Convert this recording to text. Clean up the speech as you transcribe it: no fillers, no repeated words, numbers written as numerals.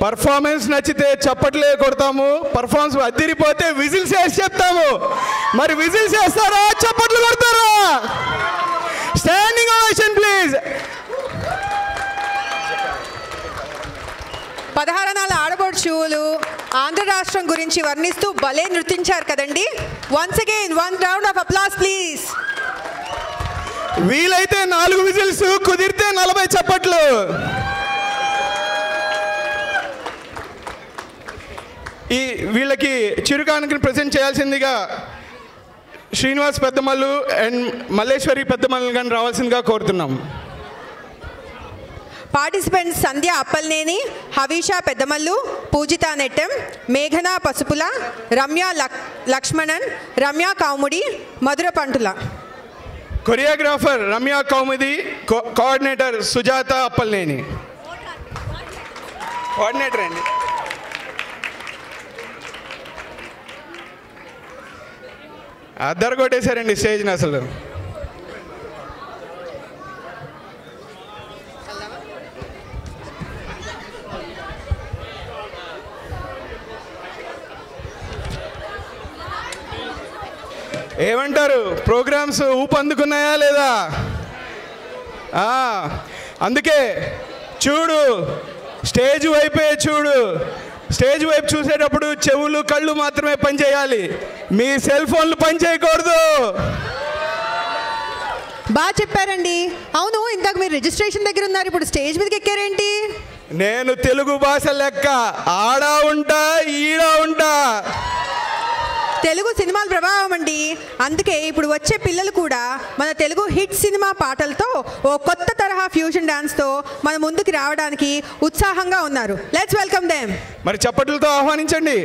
Performance నచ్చితే చప్పట్లే కొడతాము, performance అదిరిపోతే whistles వేసి చెప్తాము. మరి విజిల్స్ వేస్తారా, చప్పట్లు కొడతారా? Standing ovation please. 16 ఆడబడుచులు ఆంధ్ర రాష్ట్రం గురించి వర్ణిస్తూ భలే నృత్యించారు కదండి. Once again 1 round of applause please. వీలైతే 4 విజిల్స్, కుదిరితే 40 చప్పట్లు. ఈ వీళ్ళకి చిరుకానుకని ప్రజెంట్ చేయాల్సిందిగా శ్రీనివాస్ పెద్దమల్లు అండ్ మల్లేశ్వరి పెద్దమల్లు గారిని రావాల్సిందిగా కోరుతున్నాం. పార్టిసిపెంట్స్ సంధ్య అప్పల్నేని, హవీషా పెద్దమల్లు, పూజిత నెట్టెం, మేఘన పసుపుల, రమ్య లక్ష్మణన్, రమ్య కౌముడి, మధుర పంటుల. కొరియోగ్రాఫర్ రమ్య కౌముది, కోఆర్డినేటర్ సుజాత అప్పల్నేని. కోఆర్డినేటర్ అండి. అద్దరు కొట్టేశారండి స్టేజ్ని అసలు. ఏమంటారు, ప్రోగ్రామ్స్ ఊపందుకున్నాయా లేదా? అందుకే చూడు, స్టేజ్ వైపే చూడు. స్టేజ్ వైపు చూసేటప్పుడు చెవులు కళ్ళు మాత్రమే పనిచేయాలి, మీ సెల్ ఫోన్లు పనిచేయకూడదు. బాగా చెప్పారండి. అవును, ఇందాక మీరు రిజిస్ట్రేషన్ దగ్గర ఉన్నారు, ఇప్పుడు స్టేజ్ మీదకి ఎక్కారేంటి? నేను తెలుగు భాష లెక్క ఆడా ఉంటా ఈడా ఉంటా. తెలుగు సినిమాల ప్రభావం అండి. అందుకే ఇప్పుడు వచ్చే పిల్లలు కూడా మన తెలుగు హిట్ సినిమా పాటలతో ఓ కొత్త తరహా ఫ్యూజన్ డాన్స్తో మన ముందుకు రావడానికి ఉత్సాహంగా ఉన్నారు. Let's welcome them. మరి చప్పట్లతో ఆహ్వానించండి.